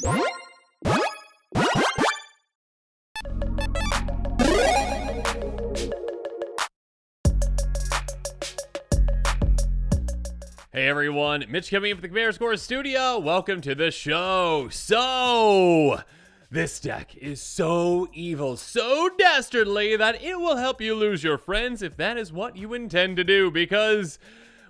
Hey everyone, Mitch coming in from the Commander Score Studio. Welcome to the show. So, this deck is so evil, so dastardly that it will help you lose your friends if that is what you intend to do, because,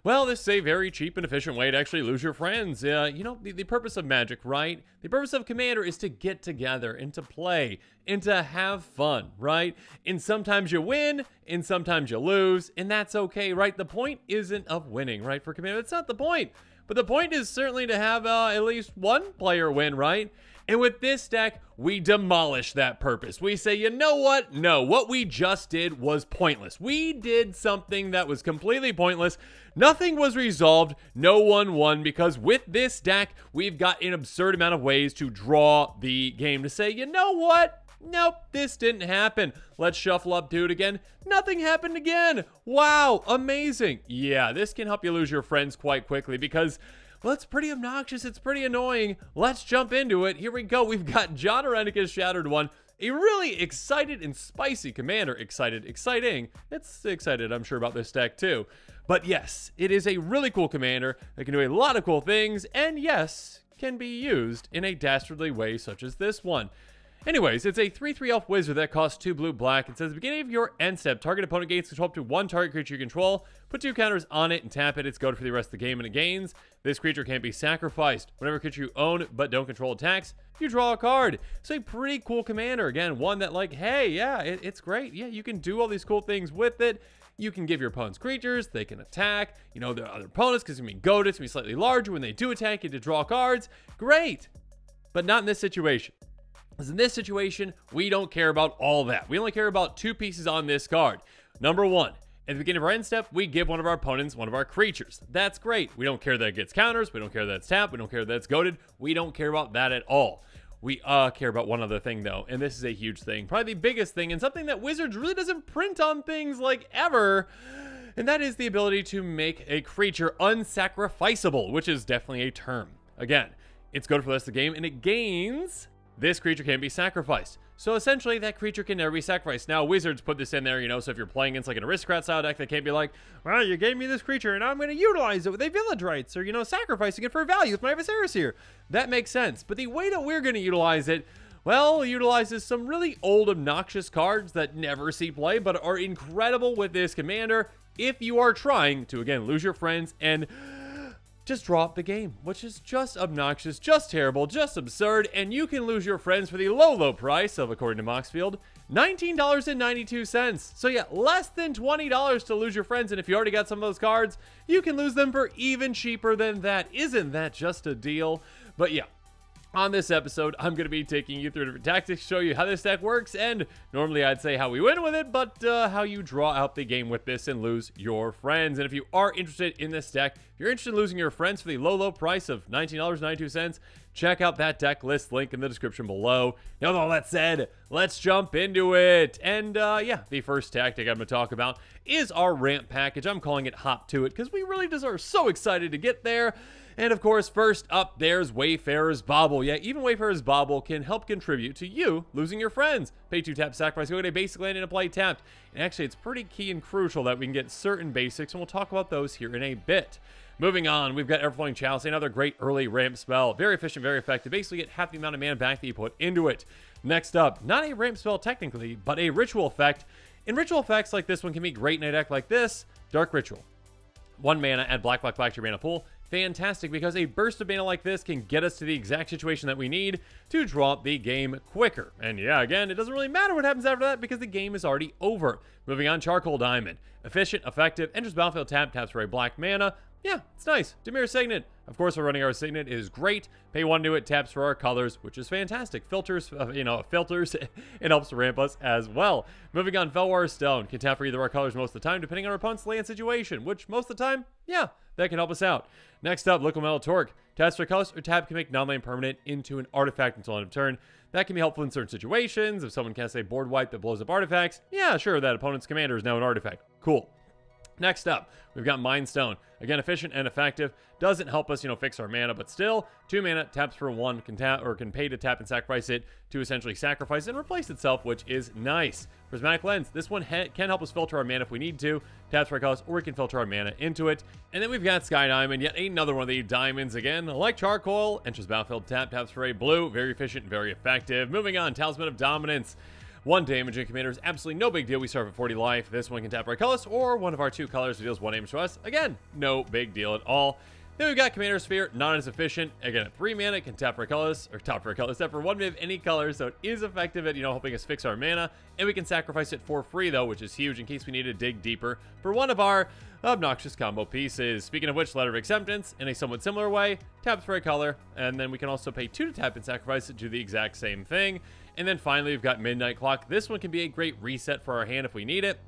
well, this is a very cheap and efficient way to actually lose your friends. The purpose of Magic, right? The purpose of Commander is to get together and to play and to have fun, right? And sometimes you win and sometimes you lose, and that's okay, right? The point isn't of winning, right? For Commander, that's not the point. But the point is certainly to have at least one player win, right? And with this deck, we demolish that purpose. We say, you know what? No, what we just did was pointless. We did something that was completely pointless. Nothing was resolved. No one won, because with this deck, we've got an absurd amount of ways to draw the game to say, you know what? Nope, this didn't happen. Let's shuffle up to it again. Nothing happened again. Wow, amazing. Yeah, this can help you lose your friends quite quickly because, well, it's pretty obnoxious. It's pretty annoying. Let's jump into it. Here we go. We've got John Arenica's Shattered One. A really excited and spicy Commander. Exciting. It's excited, I'm sure, about this deck too. But yes, it is a really cool Commander that can do a lot of cool things, and yes, can be used in a dastardly way such as this one. Anyways, it's a 3/3 elf wizard that costs 2 blue black. It says, at the beginning of your end step, target opponent gains control up to 1 target creature you control. Put 2 counters on it and tap it. It's goaded for the rest of the game and it gains. This creature can't be sacrificed. Whenever creature you own but don't control attacks, you draw a card. So a pretty cool Commander. Again, one that, like, hey, yeah, it's great. Yeah, you can do all these cool things with it. You can give your opponents creatures. They can attack. You know, their other opponents, because it's going to be goaded. It's going to be slightly larger. When they do attack, you get to draw cards. Great. But not in this situation. Because in this situation, we don't care about all that. We only care about 2 pieces on this card. Number 1, at the beginning of our end step, we give one of our opponents one of our creatures. That's great. We don't care that it gets counters. We don't care that it's tapped. We don't care that it's goaded. We don't care about that at all. We care about one other thing, though, and this is a huge thing. Probably the biggest thing, and something that Wizards really doesn't print on things like ever, and that is the ability to make a creature unsacrificable, which is definitely a term. Again, it's good for the rest of the game, and it gains... This creature can't be sacrificed. So essentially, that creature can never be sacrificed. Now, Wizards put this in there, you know, so if you're playing against like an aristocrat style deck, they can't be like, well, you gave me this creature and I'm going to utilize it with a village rights, or, you know, sacrificing it for value with my Viserys here. That makes sense. But the way that we're going to utilize it, well, it utilizes some really old, obnoxious cards that never see play, but are incredible with this Commander if you are trying to, again, lose your friends and just drop the game, which is just obnoxious, just terrible, just absurd, and you can lose your friends for the low price of, according to Moxfield, $19.92. So yeah, less than $20 to lose your friends, and if you already got some of those cards, you can lose them for even cheaper than that. Isn't that just a deal? But yeah. On this episode, I'm going to be taking you through different tactics, show you how this deck works, and normally I'd say how we win with it, but how you draw out the game with this and lose your friends. And if you are interested in this deck, if you're interested in losing your friends for the low price of $19.92, check out that deck list link in the description below. Now, with all that said, let's jump into it. And yeah, the first tactic I'm going to talk about is our ramp package. I'm calling it Hop to It because we really just are so excited to get there. And of course, first up, there's Wayfarer's Bauble. Yeah, even Wayfarer's Bauble can help contribute to you losing your friends. Pay 2 tap, sacrifice, go get a basic land and a play tapped. And actually, it's pretty key and crucial that we can get certain basics, and we'll talk about those here in a bit. Moving on, we've got Everflowing Chalice, another great early ramp spell. Very efficient, very effective. Basically, get half the amount of mana back that you put into it. Next up, not a ramp spell technically, but a ritual effect. And ritual effects like this one can be great in a deck like this. Dark Ritual. 1 mana, add black to your mana pool. Fantastic, because a burst of mana like this can get us to the exact situation that we need to draw the game quicker. And yeah, again, it doesn't really matter what happens after that because the game is already over. Moving on, Charcoal Diamond. Efficient, effective, enters battlefield taps for a black mana. Yeah, it's nice. Dimir Signet. Of course, we're running our Signet. It is great. Pay 1 to it, taps for our colors, which is fantastic. Filters, filters. It helps ramp us as well. Moving on, Felwar Stone. Can tap for either our colors most of the time, depending on our opponent's land situation, which most of the time, yeah, that can help us out. Next up, Liquid Metal Torque. Taps for colors or tap can make non-land permanent into an artifact until end of turn. That can be helpful in certain situations. If someone casts a board wipe that blows up artifacts, yeah, sure, that opponent's commander is now an artifact. Cool. Next up, we've got Mind Stone. Again, efficient and effective. Doesn't help us, fix our mana, but still, 2 mana, taps for 1, can tap or can pay to tap and sacrifice it to essentially sacrifice and replace itself, which is nice. Prismatic Lens. This one can help us filter our mana if we need to. Taps for a cost, or we can filter our mana into it. And then we've got Sky Diamond, yet another one of the diamonds again. Like Charcoal, enters battlefield, taps for a blue. Very efficient, very effective. Moving on, Talisman of Dominance. 1 damage in commander is absolutely no big deal. We start with 40 life. This one can tap our colors, or one of our 2 colors deals 1 damage to us. Again, no big deal at all. Then we've got Commander Sphere, not as efficient. Again, at 3 mana, it can tap for colors, or tap for colors, tap for 1 of any color, so it is effective at, helping us fix our mana. And we can sacrifice it for free, though, which is huge in case we need to dig deeper for one of our obnoxious combo pieces. Speaking of which, Letter of Acceptance, in a somewhat similar way, taps for a color, and then we can also pay 2 to tap and sacrifice it to do the exact same thing. And then finally, we've got Midnight Clock. This one can be a great reset for our hand if we need it.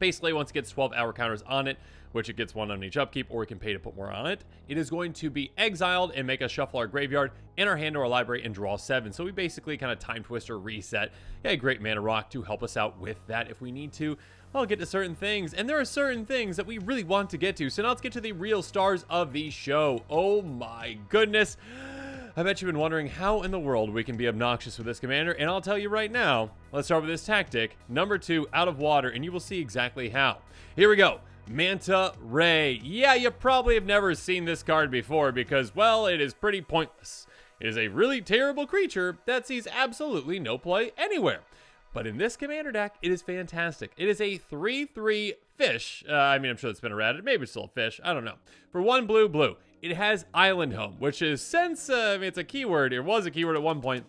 Basically, once it gets 12-hour counters on it, which it gets 1 on each upkeep, or we can pay to put more on it, it is going to be exiled and make us shuffle our graveyard and our hand to our library and draw 7. So we basically kind of time twister reset. A great mana rock to help us out with that if we need to. I'll get to certain things, and there are certain things that we really want to get to. So now let's get to the real stars of the show. Oh my goodness. I bet you've been wondering how in the world we can be obnoxious with this commander, and I'll tell you right now. Let's start with this tactic, number 2, Out of Water, and you will see exactly how. Here we go. Manta Ray. Yeah, you probably have never seen this card before because, well, it is pretty pointless. It is a really terrible creature that sees absolutely no play anywhere. But in this commander deck, it is fantastic. It is a 3/3 fish. I'm sure it's been errated. Maybe it's still a fish. I don't know. For 1 blue. It has Island Home, which is since, it's a keyword. It was a keyword at one point.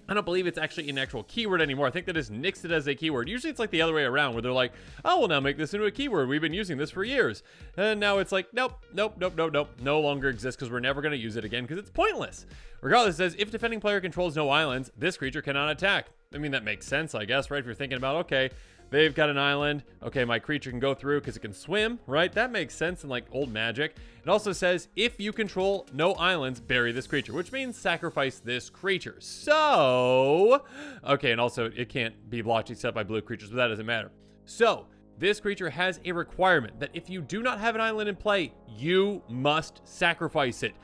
I don't believe it's actually an actual keyword anymore. I think they just nixed it as a keyword. Usually it's like the other way around where they're like, oh, we'll now make this into a keyword. We've been using this for years. And now it's like, nope. No longer exists because we're never going to use it again because it's pointless. Regardless, it says, if defending player controls no islands, this creature cannot attack. That makes sense, I guess, right? If you're thinking about, okay, they've got an island. Okay, my creature can go through because it can swim, right? That makes sense in like old Magic. It also says, if you control no islands, bury this creature, which means sacrifice this creature. So, okay, and also it can't be blocked except by blue creatures, but that doesn't matter. So, this creature has a requirement that if you do not have an island in play, you must sacrifice it.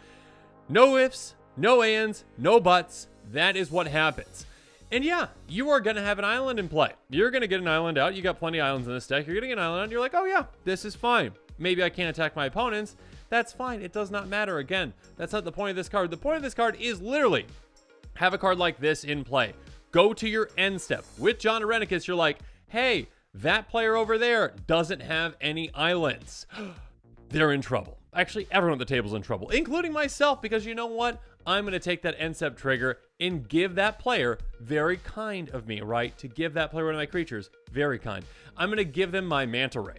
No ifs, no ands, no buts. That is what happens. And yeah, you are going to have an island in play. You're going to get an island out. You got plenty of islands in this deck. You're getting an island out, and you're like, oh yeah, this is fine. Maybe I can't attack my opponents. That's fine. It does not matter. Again, that's not the point of this card. The point of this card is literally have a card like this in play. Go to your end step. With John Arenicus, you're like, hey, that player over there doesn't have any islands. They're in trouble. Actually, everyone at the table's in trouble, including myself, because you know what? I'm going to take that end step trigger and give that player, very kind of me, right? To give that player one of my creatures, very kind. I'm going to give them my Manta Ray.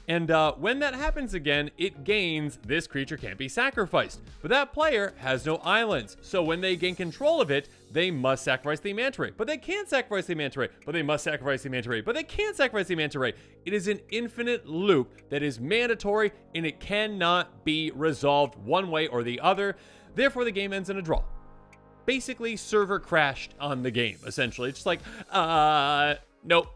And when that happens again, it gains this creature can't be sacrificed. But that player has no islands. So when they gain control of it, they must sacrifice the Manta Ray. But they can't sacrifice the Manta Ray. But they must sacrifice the Manta Ray. But they can't sacrifice the Manta Ray. It is an infinite loop that is mandatory and it cannot be resolved one way or the other. Therefore, the game ends in a draw. Basically, server crashed on the game, essentially. It's just like, nope.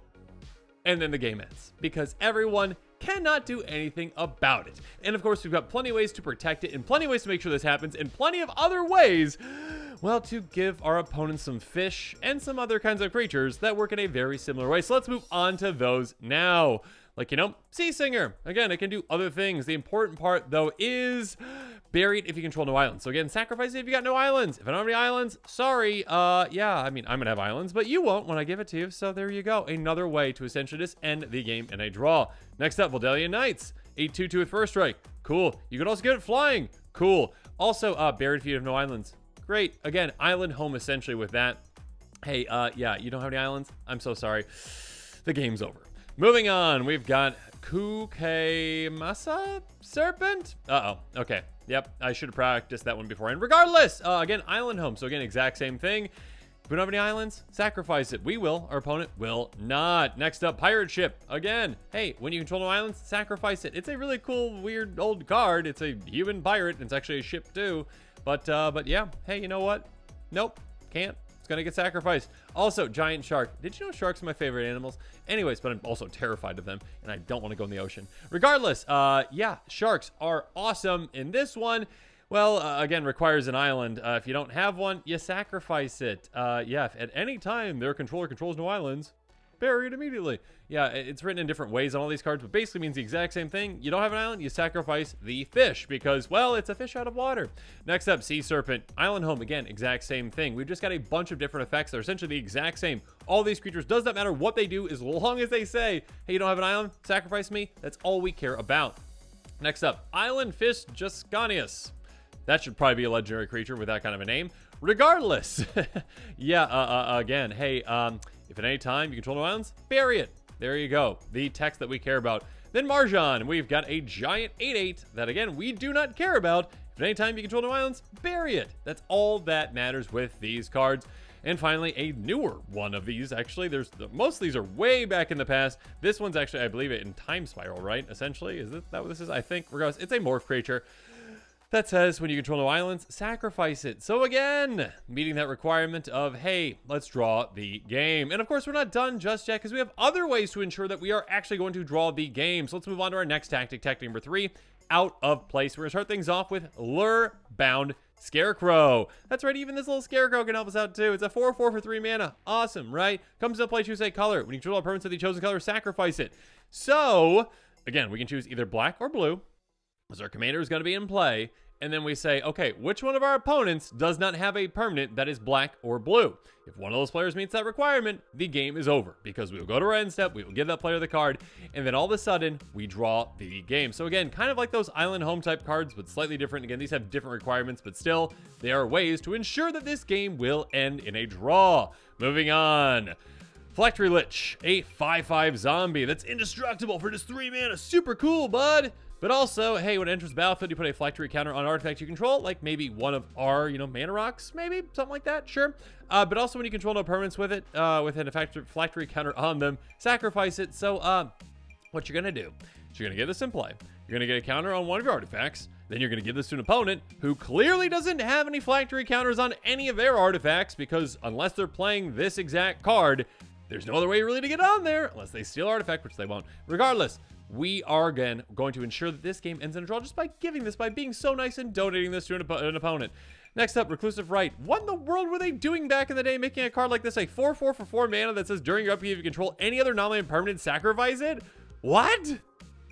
And then the game ends because everyone cannot do anything about it. And of course, we've got plenty of ways to protect it and plenty of ways to make sure this happens and plenty of other ways, well, to give our opponents some fish and some other kinds of creatures that work in a very similar way. So let's move on to those now. Like, Sea Singer. Again, it can do other things. The important part, though, is buried if you control no islands. So again, sacrifice it if you got no islands. If I don't have any islands, sorry. Yeah, I'm going to have islands, but you won't when I give it to you. So there you go. Another way to essentially just end the game in a draw. Next up, Valdelian Knights. 8/2/2 with first strike. Cool. You can also get it flying. Cool. Also, buried if you have no islands. Great. Again, island home essentially with that. Hey, yeah, you don't have any islands? I'm so sorry. The game's over. Moving on, we've got Kukemasa Serpent. Okay. Yep, I should have practiced that one before. And regardless, again, island home. So again, exact same thing. If we don't have any islands, sacrifice it. We will. Our opponent will not. Next up, Pirate Ship. Again, hey, when you control no islands, sacrifice it. It's a really cool, weird old card. It's a human pirate. It's actually a ship too. But yeah, hey, you know what? Nope, can't. gonna get sacrificed. Also, giant shark. Did you know sharks are my favorite animals? Anyways, but I'm also terrified of them, and I don't want to go in the ocean. Regardless, yeah, sharks are awesome in this one. Well, again, requires an island. If you don't have one, you sacrifice it. Yeah, if at any time their controller controls no islands, bury it immediately. Yeah, it's written in different ways on all these cards, but basically means the exact same thing. You don't have an island, you sacrifice the fish because, well, it's a fish out of water. Next up, Sea Serpent. Island Home, again, exact same thing. We've just got a bunch of different effects that are essentially the exact same. All these creatures, does not matter what they do, as long as they say, hey, you don't have an island, sacrifice me. That's all we care about. Next up, Island Fish Juscanius. That should probably be a legendary creature with that kind of a name. Regardless, yeah, again, hey, if at any time you control no islands, bury it. There you go. The text that we care about. Then Marjan, we've got a giant 8/8 that, again, we do not care about. If at any time you control no islands, bury it. That's all that matters with these cards. And finally, a newer one of these. Actually, most of these are way back in the past. This one's actually, I believe, in Time Spiral, right? Essentially, is that what this is? I think. Regardless, it's a morph creature that says when you control no islands, sacrifice it. So again, meeting that requirement of, hey, let's draw the game. And of course, we're not done just yet because we have other ways to ensure that we are actually going to draw the game. So let's move on to our next tactic, tactic number 3, out of place. We're gonna start things off with Lure-Bound Scarecrow. That's right, even this little Scarecrow can help us out too. It's a 4/4 for 3 mana. Awesome, right? Comes into play, choose a color. When you control a permanent of the chosen color, sacrifice it. So, again, we can choose either black or blue, as our commander is going to be in play, and then we say, okay, which one of our opponents does not have a permanent that is black or blue? If one of those players meets that requirement, the game is over, because we will go to our end step, we will give that player the card, and then all of a sudden, we draw the game. So again, kind of like those Island Home type cards, but slightly different. Again, these have different requirements, but still, there are ways to ensure that this game will end in a draw. Moving on. Phylactery Lich, a 5/5 zombie that's indestructible for just 3 mana. Super cool, bud. But also, hey, when it enters the battlefield, you put a phylactery counter on artifact you control, like maybe one of our, mana rocks, maybe, something like that, sure. But also when you control no permanents with it, with an effective phylactery counter on them, sacrifice it. So, what you're gonna do is you're gonna get this in play. You're gonna get a counter on one of your artifacts. Then you're gonna give this to an opponent who clearly doesn't have any phylactery counters on any of their artifacts, because unless they're playing this exact card, there's no other way really to get on there, unless they steal artifact, which they won't. Regardless, we are, again, going to ensure that this game ends in a draw just by giving this, by being so nice and donating this to an opponent. Next up, Reclusive Right. What in the world were they doing back in the day, making a card like this, a 4/4 for 4 mana that says during your upkeep, if you control any other non-land permanent, sacrifice it? What?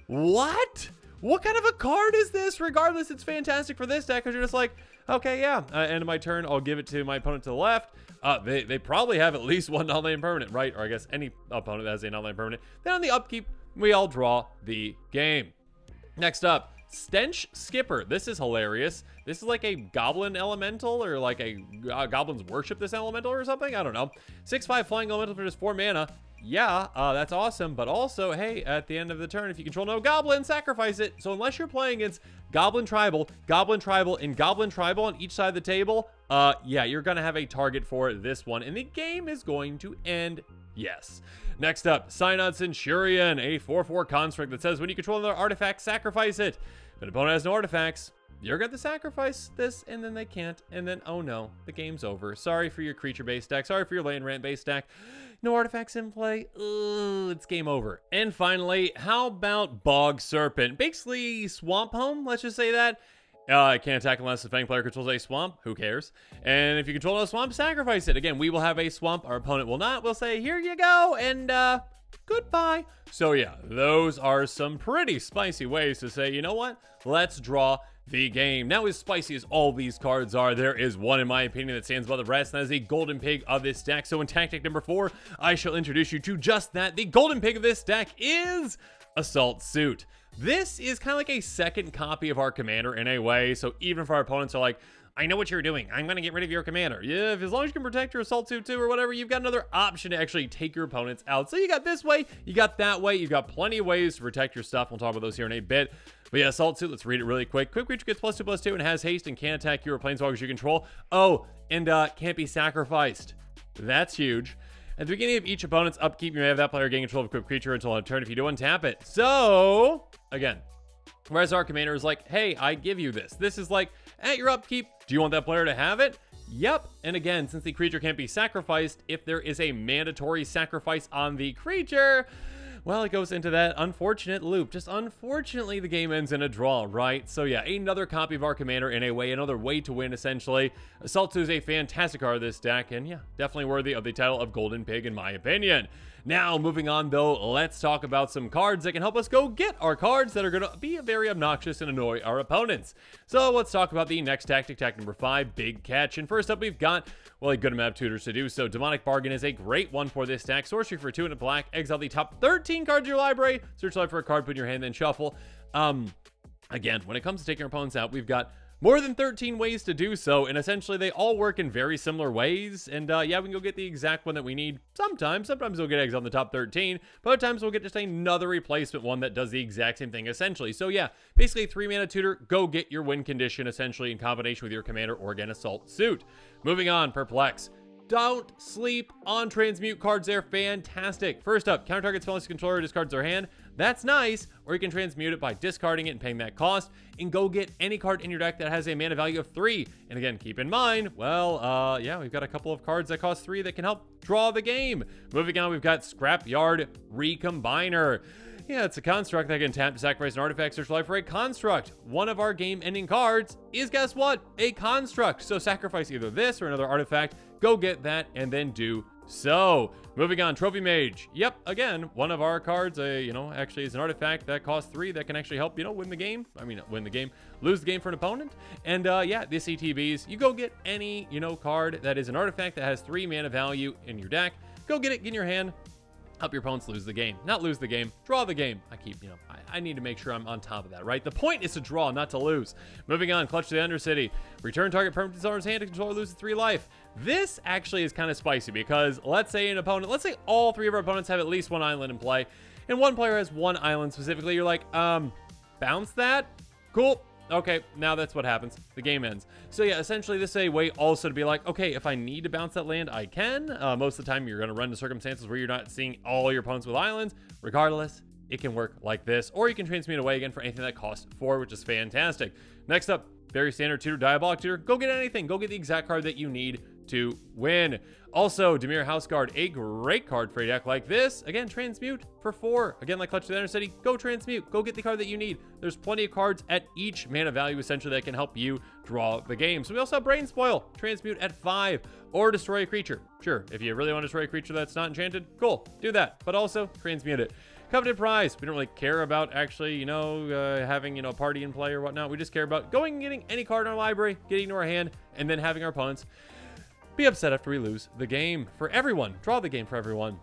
What? What kind of a card is this? Regardless, it's fantastic for this deck, because you're just like, okay, yeah, end of my turn, I'll give it to my opponent to the left. They probably have at least one non-land permanent, right? Or I guess any opponent that has a non-land permanent. Then on the upkeep, we all draw the game. Next up, Stench Skipper. This is hilarious. This is like a goblin elemental, or like a goblins worship this elemental or something. I don't know. 6/5 flying elemental for just 4 mana. Yeah, that's awesome. But also, hey, at the end of the turn, if you control no goblin, sacrifice it. So unless you're playing against Goblin Tribal, and Goblin Tribal on each side of the table, yeah, you're gonna have a target for this one, and the game is going to end. Yes. Next up, Synod Centurion, a 4/4 construct that says when you control another artifact, sacrifice it. If an opponent has no artifacts, you're going to sacrifice this, and then they can't, and then, oh no, the game's over. Sorry for your creature-based deck. Sorry for your land rant-based deck. No artifacts in play. Ugh, it's game over. And finally, how about Bog Serpent? Basically, Swamp Home, let's just say that. It can't attack unless the defending player controls a swamp. Who cares? And if you control a swamp, sacrifice it. Again, we will have a swamp. Our opponent will not. We'll say, here you go, and goodbye. So yeah, those are some pretty spicy ways to say, you know what? Let's draw the game. Now, as spicy as all these cards are, there is one, in my opinion, that stands above the rest, and that is the golden pig of this deck. So in tactic number 4, I shall introduce you to just that. The golden pig of this deck is Assault Suit. This is kind of like a second copy of our commander in a way. So even if our opponents are like, I know what you're doing, I'm going to get rid of your commander. Yeah, as long as you can protect your Assault Suit too or whatever, you've got another option to actually take your opponents out. So you got this way, you got that way, you've got plenty of ways to protect your stuff. We'll talk about those here in a bit. But yeah, Assault Suit, let's read it really quick. Quick creature gets +2/+2 and has haste and can attack you or planeswalkers you control. Oh, and can't be sacrificed. That's huge. At the beginning of each opponent's upkeep, you may have that player gain control of a quick creature until end of turn if you do untap it. So, again, whereas our commander is like, hey, I give you this. This is like, at your upkeep, do you want that player to have it? Yep, and again, since the creature can't be sacrificed, if there is a mandatory sacrifice on the creature, well, it goes into that unfortunate loop. Just unfortunately, the game ends in a draw, right? So yeah, another copy of our commander in a way, another way to win, essentially. Assault 2 is a fantastic card of this deck, and yeah, definitely worthy of the title of Golden Pig, in my opinion. Now, moving on, though, let's talk about some cards that can help us go get our cards that are going to be very obnoxious and annoy our opponents. So let's talk about the next tactic, number 5, Big Catch. And first up, we've got, well, a good amount of tutors to do so. Demonic Bargain is a great one for this deck. Sorcery for 2 and a black. Exile the top 13 cards of your library. Search life for a card, put in your hand, then shuffle. Again, when it comes to taking our opponents out, we've got more than 13 ways to do so, and essentially they all work in very similar ways. And yeah, we can go get the exact one that we need sometimes. Sometimes we'll get eggs on the top 13, but other times we'll get just another replacement one that does the exact same thing, essentially. So yeah, basically 3-mana tutor, go get your win condition, essentially, in combination with your commander or again assault suit. Moving on, Perplex. Don't sleep on transmute cards. They're fantastic. First up, counter target spell controller discards their hand. That's nice. Or you can transmute it by discarding it and paying that cost, and go get any card in your deck that has a mana value of 3. And again, keep in mind, well, yeah, we've got a couple of cards that cost 3 that can help draw the game. Moving on, we've got Scrapyard Recombiner. Yeah, it's a construct that can tap to sacrifice an artifact, search life for a construct. One of our game-ending cards is, guess what? A construct. So sacrifice either this or another artifact. Go get that and then do so. Moving on, Trophy Mage. Yep, again, one of our cards, actually is an artifact that costs 3 that can actually help, win the game. Win the game, lose the game for an opponent. And yeah, this ETBs, you go get any, card that is an artifact that has 3 mana value in your deck. Go get it, get in your hand. Help your opponents lose the game. Not lose the game, draw the game. I need to make sure I'm on top of that, right? The point is to draw, not to lose. Moving on, Clutch to the Undercity. Return target permanent controller's hand to controller loses 3 life. This actually is kind of spicy because let's say all 3 of our opponents have at least 1 island in play, and one player has 1 island specifically. You're like, bounce that? Cool. Okay, now that's what happens. The game ends. So yeah, essentially this is a way also to be like, okay, if I need to bounce that land, I can. Most of the time you're going to run into circumstances where you're not seeing all your opponents with islands. Regardless, it can work like this. Or you can transmute away again for anything that costs 4, which is fantastic. Next up, very standard tutor, Diabolic Tutor. Go get anything. Go get the exact card that you need to win. Also, Dimir Houseguard, a great card for a deck like this. Again, transmute for 4. Again, like Clutch to the Undercity, go transmute. Go get the card that you need. There's plenty of cards at each mana value, essentially, that can help you draw the game. So we also have Brain Spoil, transmute at 5, or destroy a creature. Sure, if you really want to destroy a creature that's not enchanted, cool, do that. But also, transmute it. Coveted Prize. We don't really care about actually, having, a party in play or whatnot. We just care about going and getting any card in our library, getting into our hand, and then having our opponents be upset after we lose the game. For everyone, draw the game for everyone.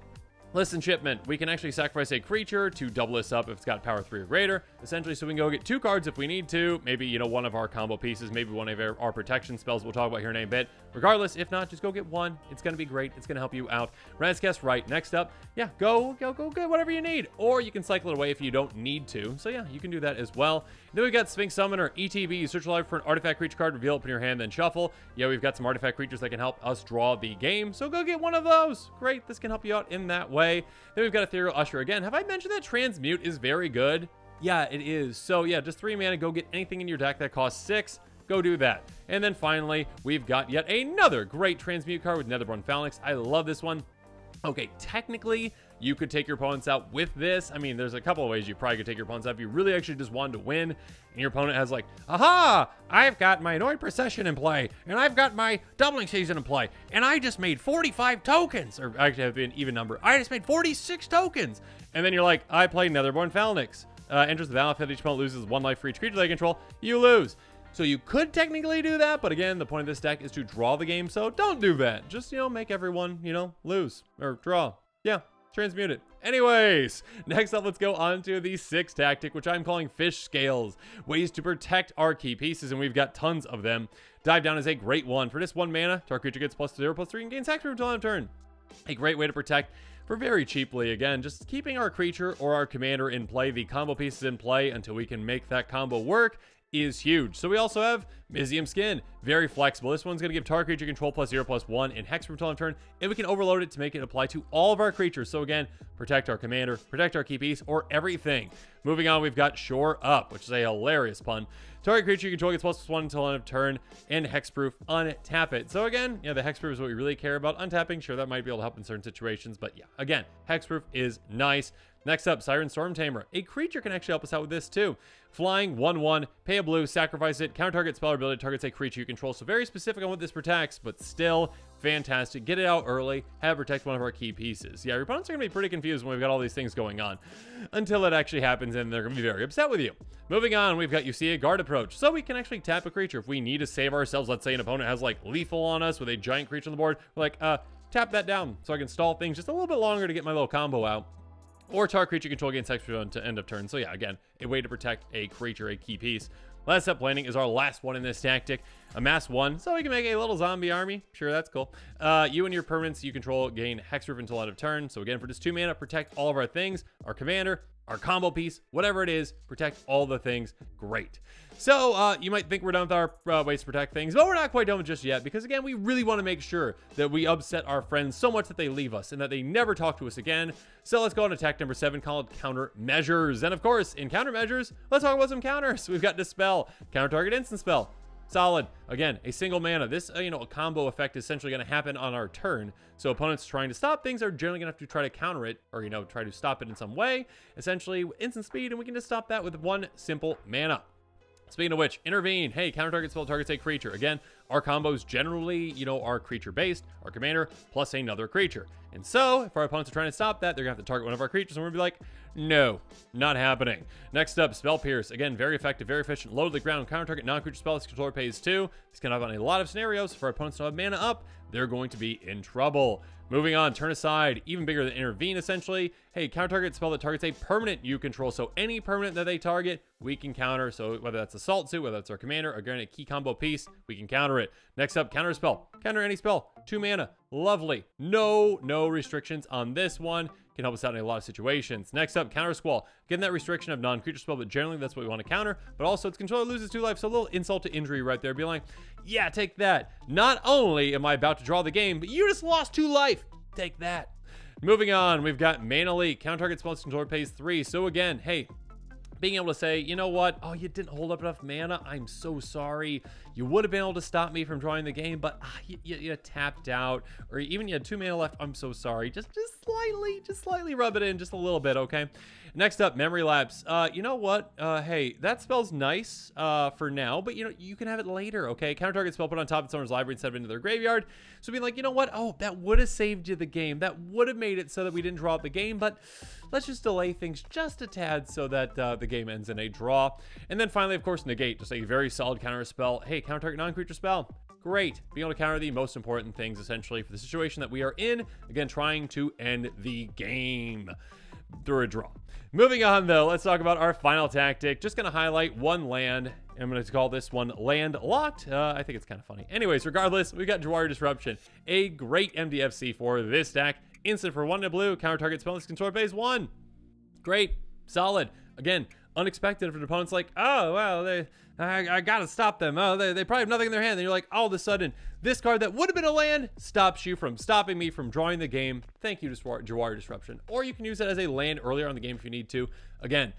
Listen, Shipment. We can actually sacrifice a creature to double this up if it's got power 3 or greater, essentially, so we can go get 2 cards if we need to. Maybe, one of our combo pieces, maybe one of our protection spells we'll talk about here in a bit. Regardless, if not, just go get 1. It's going to be great. It's going to help you out. Razcast Right. Next up, yeah, go get whatever you need. Or you can cycle it away if you don't need to. So yeah, you can do that as well. Then we've got Sphinx Summoner, ETB. You search life for an artifact creature card, reveal it in your hand, then shuffle. Yeah, we've got some artifact creatures that can help us draw the game. So go get one of those. Great. This can help you out in that way. Then we've got Ethereal Usher again. Have I mentioned that transmute is very good? Yeah, it is. So yeah, just 3 mana, go get anything in your deck that costs 6. Go do that. And then finally, we've got yet another great transmute card with Netherborn Phalanx. I love this one. Okay, technically, you could take your opponents out with this. I mean, there's a couple of ways you probably could take your opponents out if you really actually just wanted to win, and your opponent has like, aha, I've got my Annoyed Procession in play, and I've got my Doubling Season in play, and I just made 45 tokens, or actually have been even number. I just made 46 tokens. And then you're like, I play Netherborn Phalanx. Enters the battlefield, each opponent loses 1 life for each creature they control. You lose. So you could technically do that, but again, the point of this deck is to draw the game, so don't do that. Just, make everyone, lose or draw. Yeah, transmute it. Anyways, next up, let's go on to the 6th tactic, which I'm calling Fish Scales. Ways to protect our key pieces, and we've got tons of them. Dive Down is a great one. For just 1 mana, our creature gets +0/+3 and gains action until end of turn. A great way to protect for very cheaply. Again, just keeping our creature or our commander in play, the combo pieces in play until we can make that combo work, is huge. So we also have Mizium Skin, very flexible. This one's going to give target creature control +0/+1 and Hexproof until end of turn, and we can overload it to make it apply to all of our creatures. So again, protect our commander, protect our key piece, or everything. Moving on, we've got Shore Up, which is a hilarious pun. Target creature you control gets +1 until end of turn, and Hexproof, untap it. So again, yeah, the Hexproof is what we really care about. Untapping, sure, that might be able to help in certain situations, but yeah, again, Hexproof is nice. Next up, Siren Storm Tamer. A creature can actually help us out with this too. Flying, 1/1, pay a blue, sacrifice it, counter target spell or ability targets a creature you control. So very specific on what this protects, but still fantastic. Get it out early, have it protect one of our key pieces. Yeah, your opponents are going to be pretty confused when we've got all these things going on until it actually happens, and they're going to be very upset with you. Moving on, we've got Usia Guard Approach. So we can actually tap a creature. If we need to save ourselves, let's say an opponent has like lethal on us with a giant creature on the board, we're like, tap that down so I can stall things just a little bit longer to get my little combo out. Or target creature control gains Hexproof to end of turn. So yeah, again, a way to protect a creature, a key piece. Last up planning is our last one in this tactic. Amass 1, so we can make a little zombie army. Sure, that's cool. You and your permanents you control gain Hexproof until end of turn. So again, for just 2 mana, protect all of our things. Our commander, our combo piece, whatever it is, protect all the things. Great. So you might think we're done with our ways to protect things, but we're not quite done with just yet, because again, we really want to make sure that we upset our friends so much that they leave us and that they never talk to us again. So let's go on to attack number 7, called Countermeasures. And of course, in Countermeasures, let's talk about some counters. We've got Dispel, counter target instant spell. Solid. Again, a single mana. This, a combo effect is essentially going to happen on our turn. So opponents trying to stop things are generally going to have to try to counter it, or, try to stop it in some way. Essentially, instant speed, and we can just stop that with 1 simple mana. Speaking of which, Intervene. Hey, counter target spell targets a creature. Again, our combos generally, are creature-based, our commander, plus another creature. And so, if our opponents are trying to stop that, they're going to have to target one of our creatures, and we're going to be like, no, not happening. Next up, Spell Pierce. Again, very effective, very efficient. Low to the ground, counter target non-creature spell. This controller pays 2. This can have on a lot of scenarios. If our opponents don't have mana up, they're going to be in trouble. Moving on, Turn Aside, even bigger than Intervene, essentially. Hey, counter target spell that targets a permanent you control. So any permanent that they target, we can counter. So whether that's Assault Suit, whether that's our commander, or again, a key combo piece, we can counter it. Next up, Counter Spell. Counter any spell. 2 mana. Lovely. No restrictions on this one. Can help us out in a lot of situations. Next up, Counter Squall. Getting that restriction of non-creature spell, but generally that's what we want to counter. But also, its controller loses 2 life, so a little insult to injury right there. Be like, yeah, take that. Not only am I about to draw the game, but you just lost 2 life. Take that. Moving on, we've got Mana Leak. Counter target spell controller pays 3. So again, hey, being able to say, you know what? Oh, you didn't hold up enough mana. I'm so sorry. You would have been able to stop me from drawing the game, but you tapped out, or even you had 2 mana left. I'm so sorry. Just slightly rub it in just a little bit, okay? Next up, Memory Lapse. You know what? Hey, that spell's nice for now, but you can have it later, okay? Counter target spell put on top of someone's library instead of into their graveyard. So being like, you know what? Oh, that would have saved you the game. That would have made it so that we didn't draw out the game, but let's just delay things just a tad so that the game ends in a draw. And then finally, of course, Negate. Just a very solid counter spell. Hey, counter target non-creature spell. Great. Being able to counter the most important things, essentially, for the situation that we are in. Again, trying to end the game through a draw. Moving on, though, let's talk about our final tactic. Just going to highlight one land. I'm going to call this one Land Locked. I think it's kind of funny. Anyways, regardless, we've got Jawari Disruption. A great MDFC for this deck. Instant for 1 and a blue. Counter target spell. This controller pays 1. Great. Solid. Again, unexpected for the opponent's like, oh, well, I gotta stop them. Oh, they probably have nothing in their hand. And you're like, all of a sudden, this card that would have been a land stops you from stopping me from drawing the game. Thank you to Jawari Disruption. Or you can use it as a land earlier on the game if you need to. Again,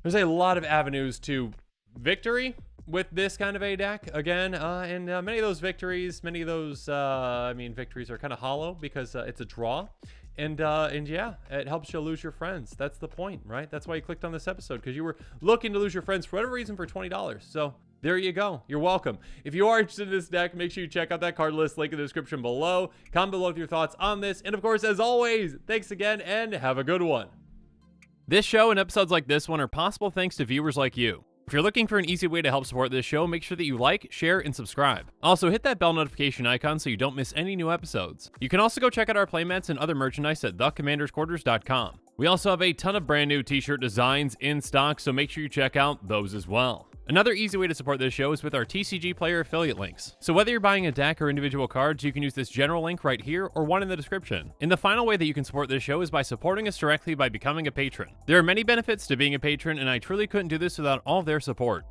there's a lot of avenues to victory with this kind of a deck. Again, and many of those victories, victories are kind of hollow because it's a draw. And yeah, it helps you lose your friends. That's the point, right? That's why you clicked on this episode, because you were looking to lose your friends for whatever reason for $20. So there you go. You're welcome. If you are interested in this deck, make sure you check out that card list, link in the description below. Comment below with your thoughts on this. And of course, as always, thanks again and have a good one. This show and episodes like this one are possible thanks to viewers like you. If you're looking for an easy way to help support this show, make sure that you like, share, and subscribe. Also, hit that bell notification icon so you don't miss any new episodes. You can also go check out our playmats and other merchandise at thecommandersquarters.com. We also have a ton of brand new t-shirt designs in stock, so make sure you check out those as well. Another easy way to support this show is with our TCG Player affiliate links. So whether you're buying a deck or individual cards, you can use this general link right here or one in the description. And the final way that you can support this show is by supporting us directly by becoming a patron. There are many benefits to being a patron, and I truly couldn't do this without all of their support.